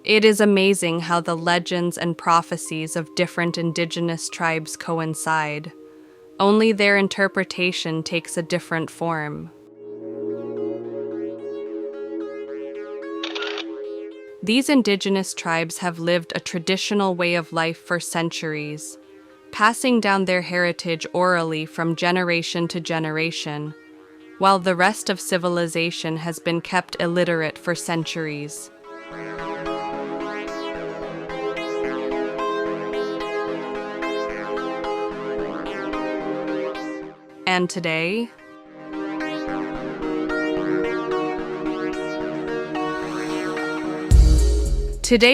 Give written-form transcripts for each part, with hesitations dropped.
It is amazing how the legends and prophecies of different indigenous tribes coincide. Only their interpretation takes a different form. These indigenous tribes have lived a traditional way of life for centuries, passing down their heritage orally from generation to generation, while the rest of civilization has been kept illiterate for centuries. And today,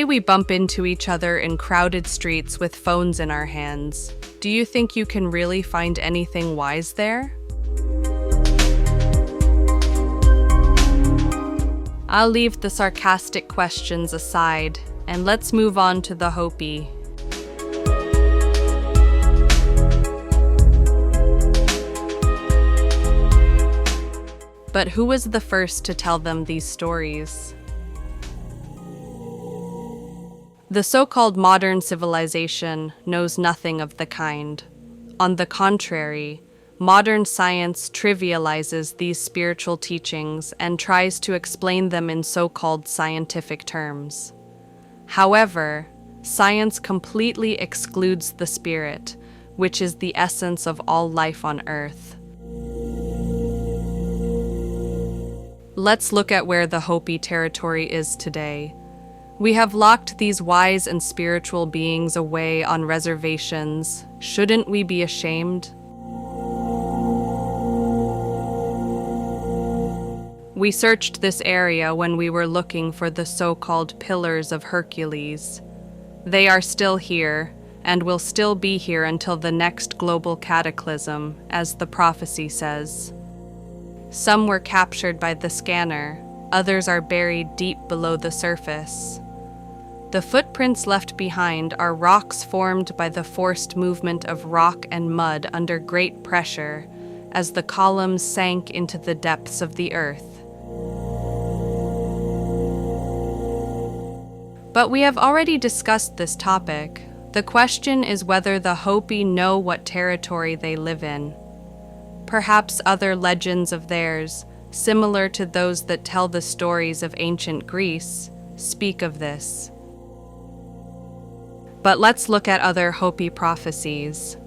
we bump into each other in crowded streets with phones in our hands. Do you think you can really find anything wise there? I'll leave the sarcastic questions aside, and let's move on to the Hopi. But who was the first to tell them these stories? The so-called modern civilization knows nothing of the kind. On the contrary, modern science trivializes these spiritual teachings and tries to explain them in so-called scientific terms. However, science completely excludes the spirit, which is the essence of all life on Earth. Let's look at where the Hopi territory is today. We have locked these wise and spiritual beings away on reservations. Shouldn't we be ashamed? We searched this area when we were looking for the so-called Pillars of Hercules. They are still here, and will still be here until the next global cataclysm, as the prophecy says. Some were captured by the scanner, others are buried deep below the surface. The footprints left behind are rocks formed by the forced movement of rock and mud under great pressure as the columns sank into the depths of the earth. But we have already discussed this topic. The question is whether the Hopi know what territory they live in. Perhaps other legends of theirs, similar to those that tell the stories of ancient Greece, speak of this. But let's look at other Hopi prophecies.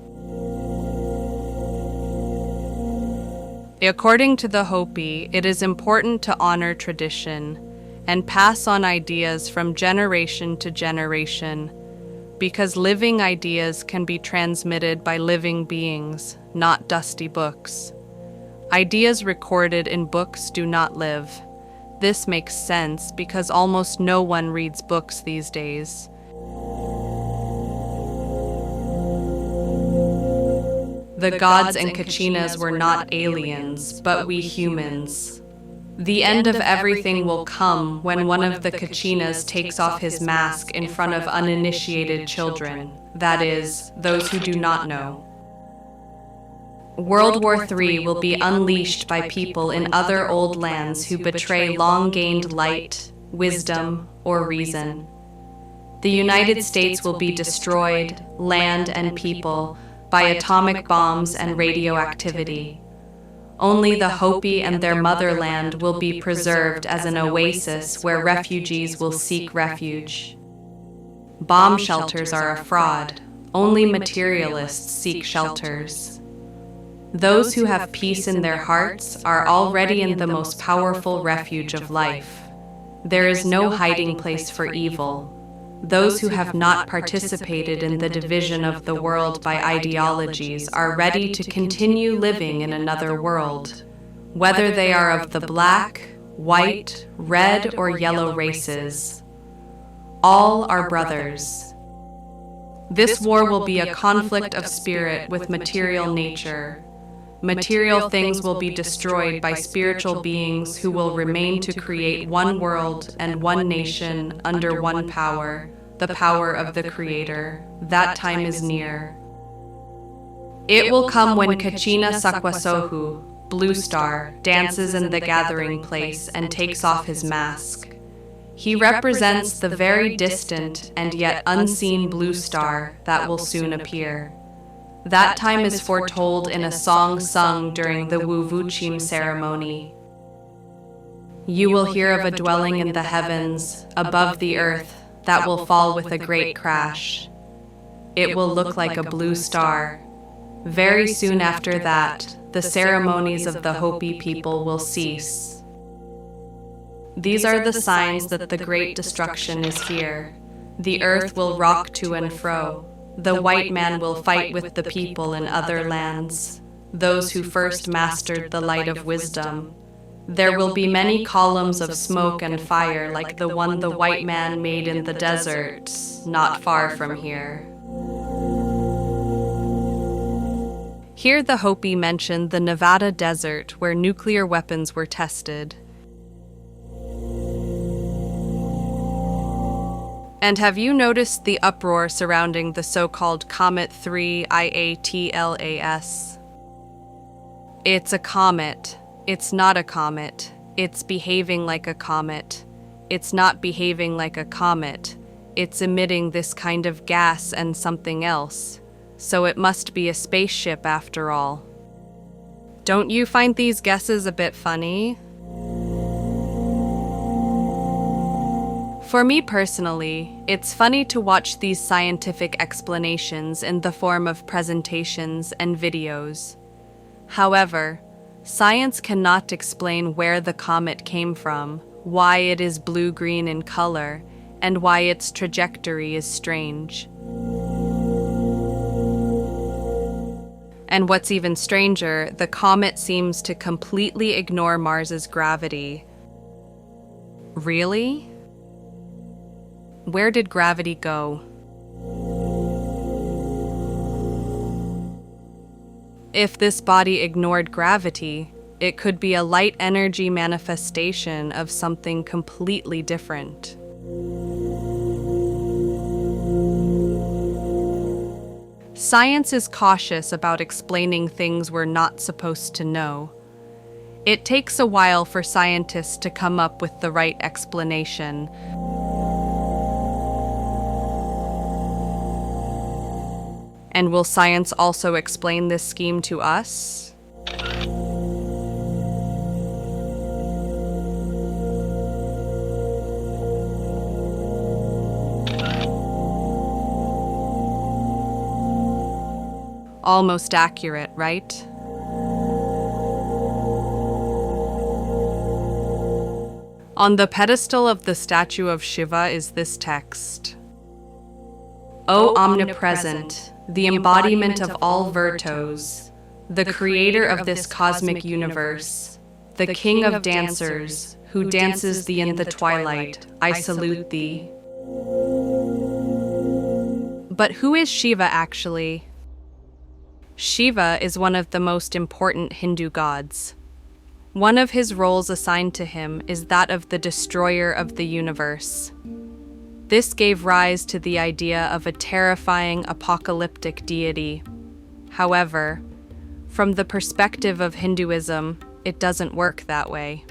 According to the Hopi, it is important to honor tradition and pass on ideas from generation to generation, because living ideas can be transmitted by living beings, not dusty books. Ideas recorded in books do not live. This makes sense because almost no one reads books these days. The gods and Kachinas were not aliens, but we humans. The end of everything will come when one of the Kachinas takes off his mask in front of uninitiated children, that is, those who do not know. World War III will be unleashed by people in other old lands who betray long-gained light, wisdom, or reason. The United States will be destroyed, land and people, by atomic bombs and radioactivity. Only the Hopi and their motherland will be preserved as an oasis where refugees will seek refuge. Bomb shelters are a fraud. Only materialists seek shelters. Those who have peace in their hearts are already in the most powerful refuge of life. There is no hiding place for evil. Those who have not participated in the division of the world by ideologies are ready to continue living in another world, whether they are of the black, white, red, or yellow races. All are brothers. This war will be a conflict of spirit with material nature. Material things will be destroyed by spiritual beings who will remain to create one world and one nation under one power, the power of the Creator. That time is near. It will come when Kachina Sakwasohu, Blue Star, dances in the gathering place and takes off his mask. He represents the very distant and yet unseen blue star that will soon appear. That time is foretold in a song sung during the Wuvuchim ceremony. You will hear of a dwelling in the heavens, above the earth, that will fall with a great crash. It will look like a blue star. Very soon after that, the ceremonies of the Hopi people will cease. These are the signs that the great destruction is here. The earth will rock to and fro. The white man will fight with the people in other lands, those who first mastered the light of wisdom. There will be many columns of smoke and fire like the one the white man made in the desert, not far from here. Here the Hopi mention the Nevada desert where nuclear weapons were tested. And have you noticed the uproar surrounding the so-called Comet 3 IATLAS? It's a comet. It's not a comet. It's behaving like a comet. It's not behaving like a comet. It's emitting this kind of gas and something else. So it must be a spaceship after all. Don't you find these guesses a bit funny? For me personally, it's funny to watch these scientific explanations in the form of presentations and videos. However, science cannot explain where the comet came from, why it is blue-green in color, and why its trajectory is strange. And what's even stranger, the comet seems to completely ignore Mars's gravity. Really? Where did gravity go? If this body ignored gravity, it could be a light energy manifestation of something completely different. Science is cautious about explaining things we're not supposed to know. It takes a while for scientists to come up with the right explanation. And will science also explain this scheme to us? Almost accurate, right? On the pedestal of the statue of Shiva is this text. O omnipresent, the embodiment of all virtues, the creator of this cosmic universe, the king of dancers, who dances thee in the twilight, I salute thee. But who is Shiva actually? Shiva is one of the most important Hindu gods. One of his roles assigned to him is that of the destroyer of the universe. This gave rise to the idea of a terrifying apocalyptic deity. However, from the perspective of Hinduism, it doesn't work that way.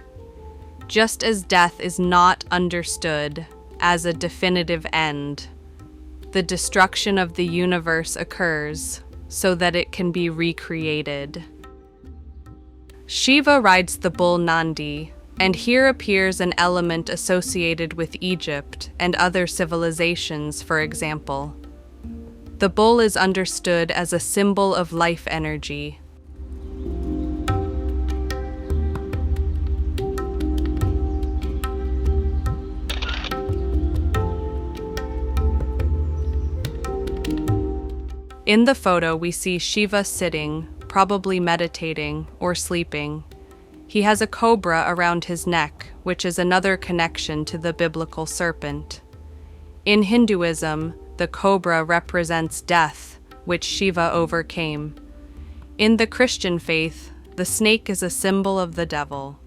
Just as death is not understood as a definitive end, the destruction of the universe occurs so that it can be recreated. Shiva rides the bull Nandi, and here appears an element associated with Egypt and other civilizations, for example. The bull is understood as a symbol of life energy. In the photo, we see Shiva sitting, probably meditating or sleeping. He has a cobra around his neck, which is another connection to the biblical serpent. In Hinduism, the cobra represents death, which Shiva overcame. In the Christian faith, the snake is a symbol of the devil.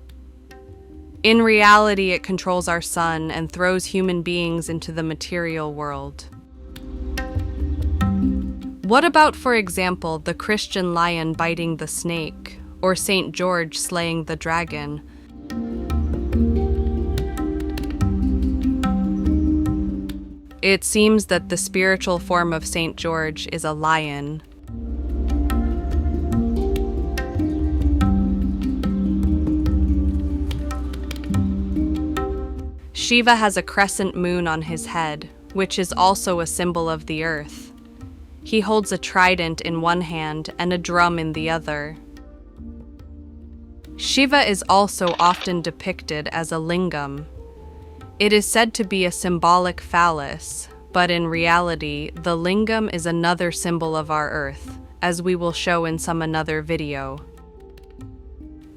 In reality, it controls our sun and throws human beings into the material world. What about, for example, the Christian lion biting the snake, or Saint George slaying the dragon? It seems that the spiritual form of St. George is a lion. Shiva has a crescent moon on his head, which is also a symbol of the earth. He holds a trident in one hand and a drum in the other. Shiva is also often depicted as a lingam. It is said to be a symbolic phallus, but in reality, the lingam is another symbol of our earth, as we will show in some another video.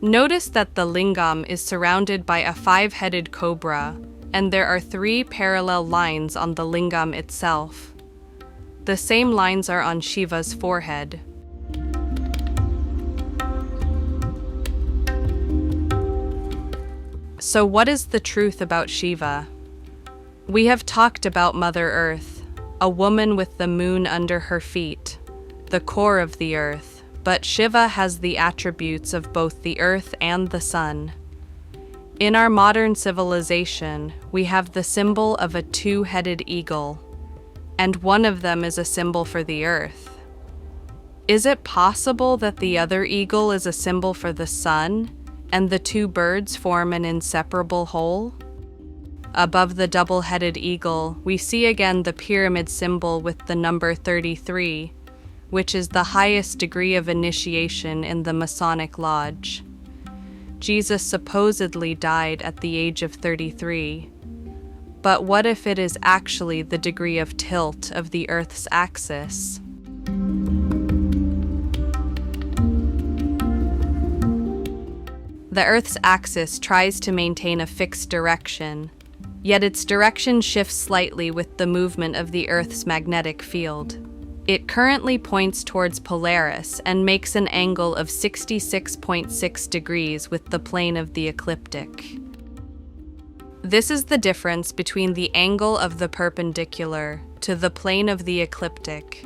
Notice that the lingam is surrounded by a 5-headed cobra, and there are 3 parallel lines on the lingam itself. The same lines are on Shiva's forehead. So what is the truth about Shiva? We have talked about Mother Earth, a woman with the moon under her feet, the core of the earth, but Shiva has the attributes of both the earth and the sun. In our modern civilization, we have the symbol of a 2-headed eagle, and one of them is a symbol for the earth. Is it possible that the other eagle is a symbol for the sun, and the 2 birds form an inseparable whole? Above the double-headed eagle, we see again the pyramid symbol with the number 33, which is the highest degree of initiation in the Masonic Lodge. Jesus supposedly died at the age of 33. But what if it is actually the degree of tilt of the Earth's axis? The Earth's axis tries to maintain a fixed direction, yet its direction shifts slightly with the movement of the Earth's magnetic field. It currently points towards Polaris and makes an angle of 66.6 degrees with the plane of the ecliptic. This is the difference between the angle of the perpendicular to the plane of the ecliptic,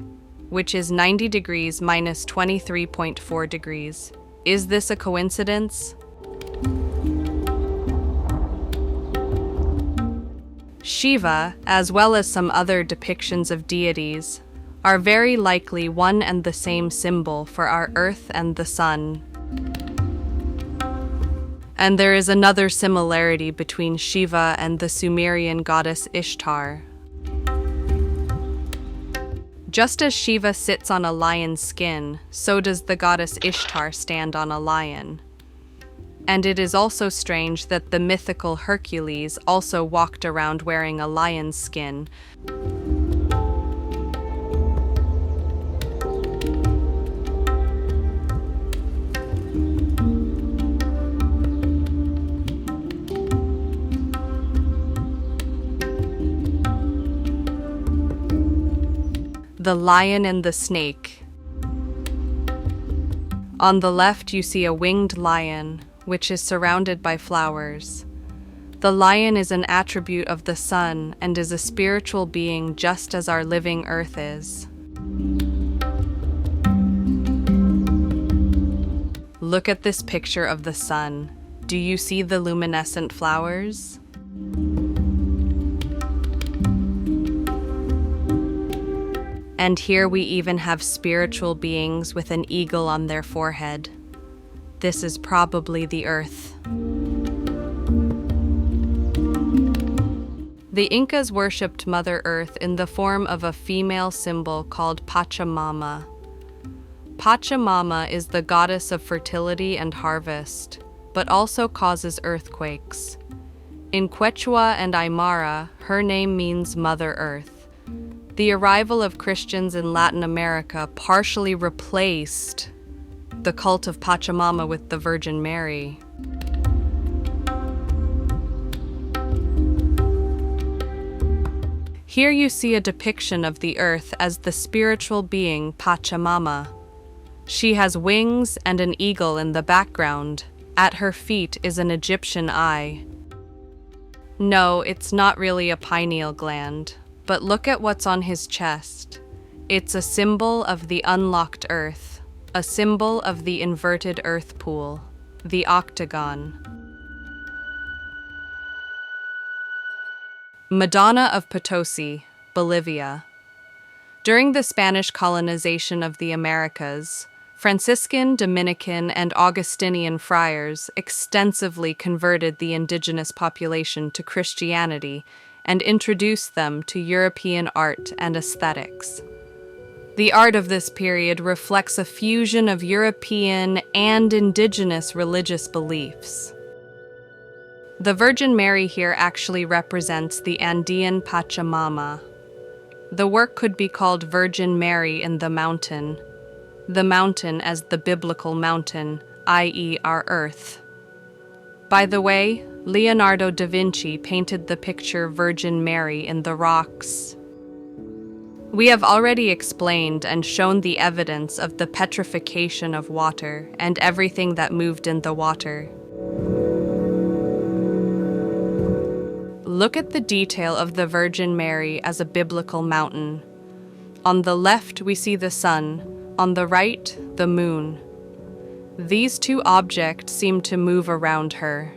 which is 90 degrees minus 23.4 degrees. Is this a coincidence? Shiva, as well as some other depictions of deities, are very likely one and the same symbol for our earth and the sun. And there is another similarity between Shiva and the Sumerian goddess Ishtar. Just as Shiva sits on a lion's skin, so does the goddess Ishtar stand on a lion. And it is also strange that the mythical Hercules also walked around wearing a lion's skin. The Lion and the Snake. On the left you see a winged lion, which is surrounded by flowers. The lion is an attribute of the sun and is a spiritual being just as our living earth is. Look at this picture of the sun. Do you see the luminescent flowers? And here we even have spiritual beings with an eagle on their forehead. This is probably the earth. The Incas worshipped Mother Earth in the form of a female symbol called Pachamama. Pachamama is the goddess of fertility and harvest, but also causes earthquakes. In Quechua and Aymara, her name means Mother Earth. The arrival of Christians in Latin America partially replaced the cult of Pachamama with the Virgin Mary. Here you see a depiction of the earth as the spiritual being Pachamama. She has wings and an eagle in the background. At her feet is an Egyptian eye. No, it's not really a pineal gland. But look at what's on his chest. It's a symbol of the unlocked earth, a symbol of the inverted earth pool, the octagon. Madonna of Potosi. Bolivia. During the Spanish colonization of the Americas, Franciscan, Dominican, and Augustinian friars extensively converted the indigenous population to Christianity and introduced them to European art and aesthetics. The art of this period reflects a fusion of European and indigenous religious beliefs. The Virgin Mary here actually represents the Andean Pachamama. The work could be called Virgin Mary in the mountain as the biblical mountain, i.e. our earth. By the way, Leonardo da Vinci painted the picture Virgin Mary in the rocks. We have already explained and shown the evidence of the petrification of water and everything that moved in the water. Look at the detail of the Virgin Mary as a biblical mountain. On the left, we see the sun. On the right, the moon. These two objects seem to move around her.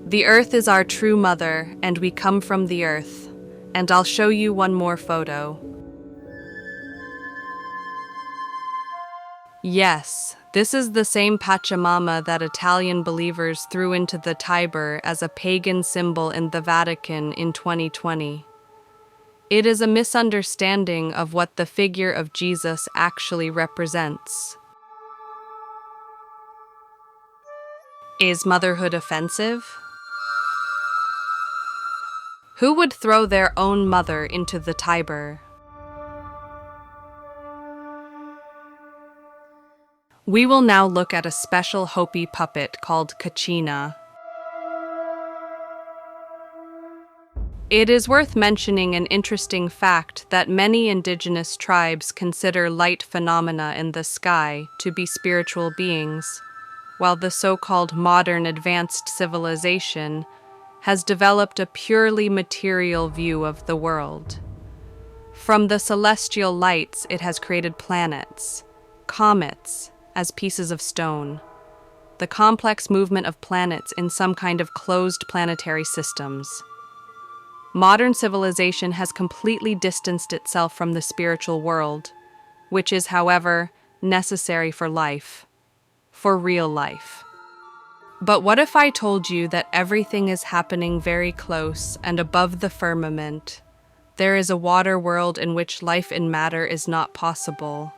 The earth is our true mother, and we come from the earth. And I'll show you one more photo. Yes, this is the same Pachamama that Italian believers threw into the Tiber as a pagan symbol in the Vatican in 2020. It is a misunderstanding of what the figure of Jesus actually represents. Is motherhood offensive? Who would throw their own mother into the Tiber? We will now look at a special Hopi puppet called Kachina. It is worth mentioning an interesting fact that many indigenous tribes consider light phenomena in the sky to be spiritual beings, while the so-called modern advanced civilization has developed a purely material view of the world. From the celestial lights, it has created planets, comets, as pieces of stone, the complex movement of planets in some kind of closed planetary systems. Modern civilization has completely distanced itself from the spiritual world, which is, however, necessary for life, for real life. But what if I told you that everything is happening very close and above the firmament? There is a water world in which life in matter is not possible.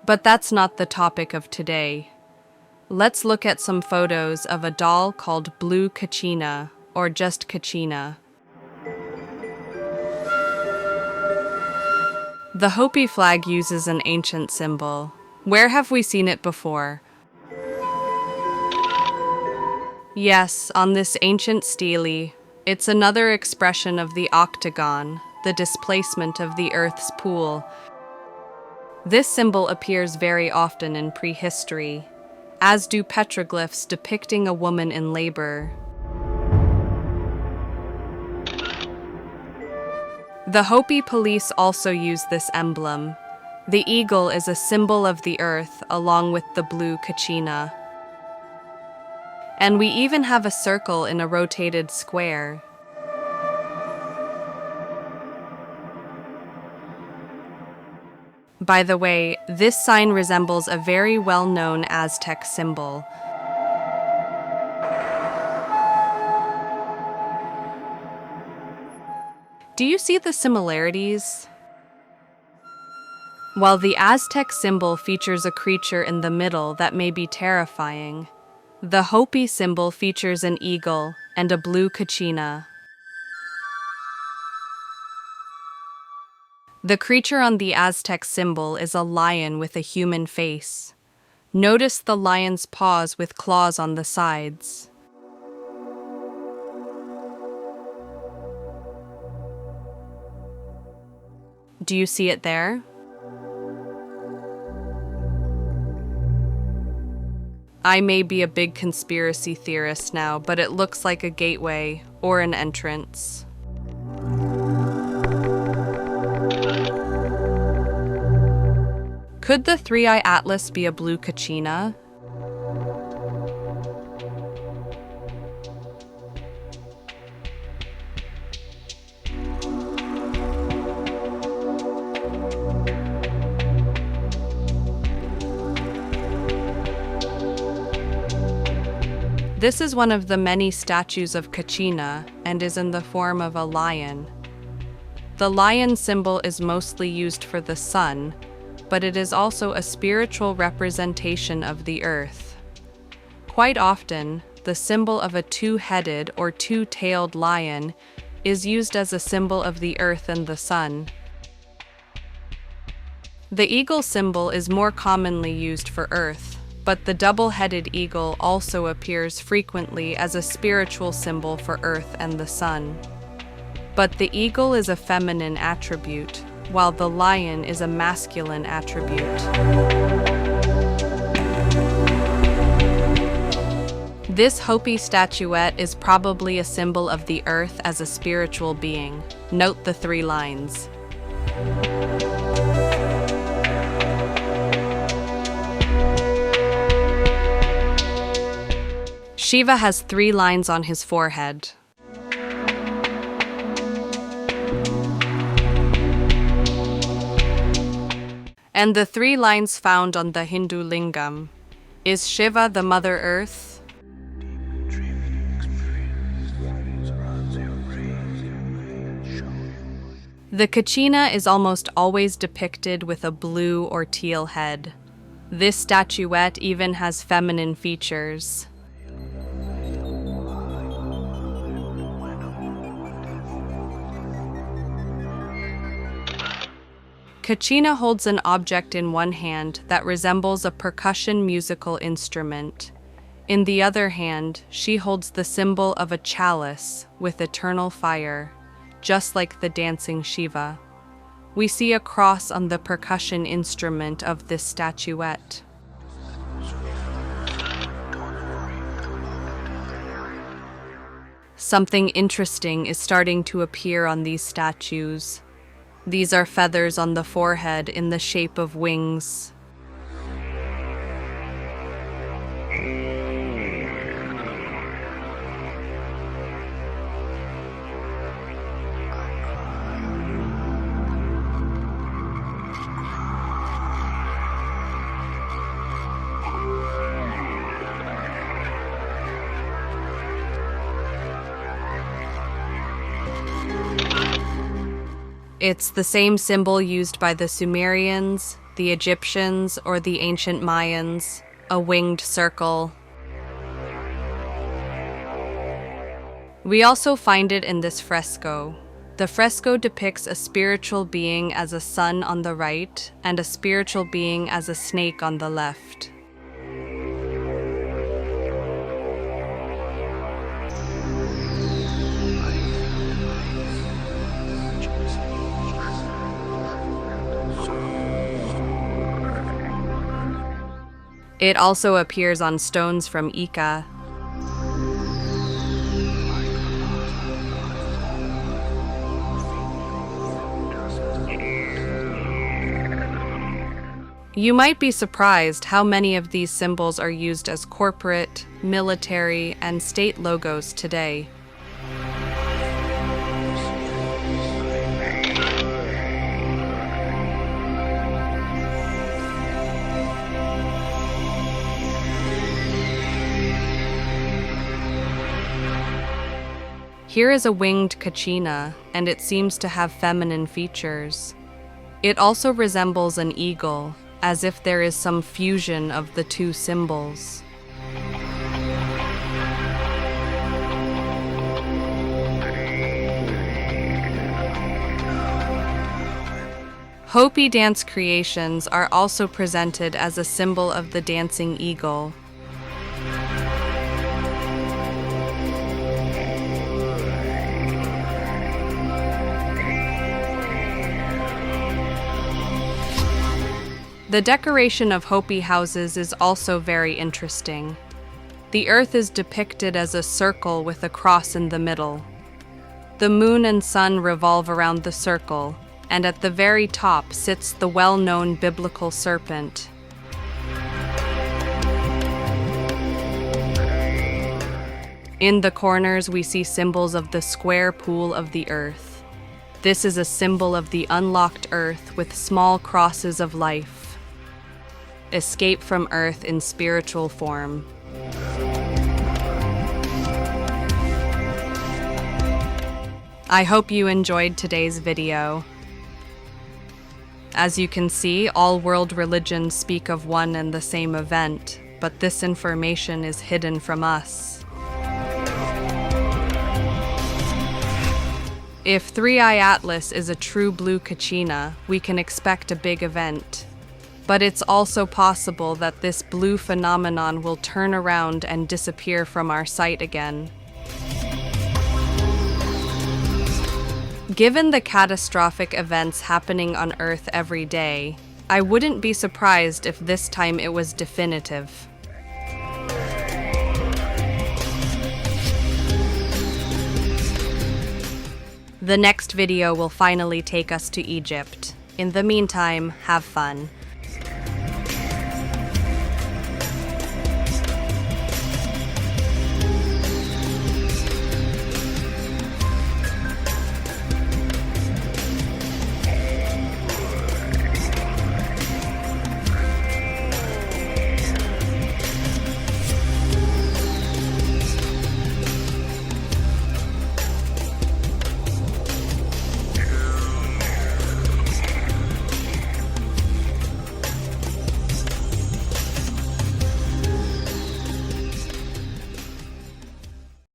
But that's not the topic of today. Let's look at some photos of a doll called Blue Kachina, or just Kachina. The Hopi flag uses an ancient symbol. Where have we seen it before? Yes, on this ancient stele. It's another expression of the octagon, the displacement of the Earth's pool. This symbol appears very often in prehistory, as do petroglyphs depicting a woman in labor. The Hopi police also use this emblem. The eagle is a symbol of the earth along with the blue kachina. And we even have a circle in a rotated square. By the way, this sign resembles a very well-known Aztec symbol. Do you see the similarities? While the Aztec symbol features a creature in the middle that may be terrifying, the Hopi symbol features an eagle and a blue kachina. The creature on the Aztec symbol is a lion with a human face. Notice the lion's paws with claws on the sides. Do you see it there? I may be a big conspiracy theorist now, but it looks like a gateway or an entrance. Could the Three-Eye Atlas be a blue kachina? This is one of the many statues of Kachina and is in the form of a lion. The lion symbol is mostly used for the sun, but it is also a spiritual representation of the earth. Quite often, the symbol of a two-headed or two-tailed lion is used as a symbol of the earth and the sun. The eagle symbol is more commonly used for earth, but the double-headed eagle also appears frequently as a spiritual symbol for earth and the sun. But the eagle is a feminine attribute, while the lion is a masculine attribute. This Hopi statuette is probably a symbol of the earth as a spiritual being. Note the 3 lines. Shiva has 3 lines on his forehead. And the 3 lines found on the Hindu lingam. Is Shiva the Mother Earth? The Kachina is almost always depicted with a blue or teal head. This statuette even has feminine features. Kachina holds an object in one hand that resembles a percussion musical instrument. In the other hand, she holds the symbol of a chalice with eternal fire, just like the dancing Shiva. We see a cross on the percussion instrument of this statuette. Something interesting is starting to appear on these statues. These are feathers on the forehead in the shape of wings. It's the same symbol used by the Sumerians, the Egyptians, or the ancient Mayans, a winged circle. We also find it in this fresco. The fresco depicts a spiritual being as a sun on the right and a spiritual being as a snake on the left. It also appears on stones from Ica. You might be surprised how many of these symbols are used as corporate, military, and state logos today. Here is a winged kachina, and it seems to have feminine features. It also resembles an eagle, as if there is some fusion of the two symbols. Hopi dance creations are also presented as a symbol of the dancing eagle. The decoration of Hopi houses is also very interesting. The earth is depicted as a circle with a cross in the middle. The moon and sun revolve around the circle, and at the very top sits the well-known biblical serpent. In the corners, we see symbols of the square pool of the earth. This is a symbol of the unlocked earth with small crosses of life. Escape from earth in spiritual form. I hope you enjoyed today's video. As you can see, all world religions speak of one and the same event, but this information is hidden from us. If Three-Eye Atlas is a true blue Kachina, we can expect a big event. But it's also possible that this blue phenomenon will turn around and disappear from our sight again. Given the catastrophic events happening on Earth every day, I wouldn't be surprised if this time it was definitive. The next video will finally take us to Egypt. In the meantime, have fun.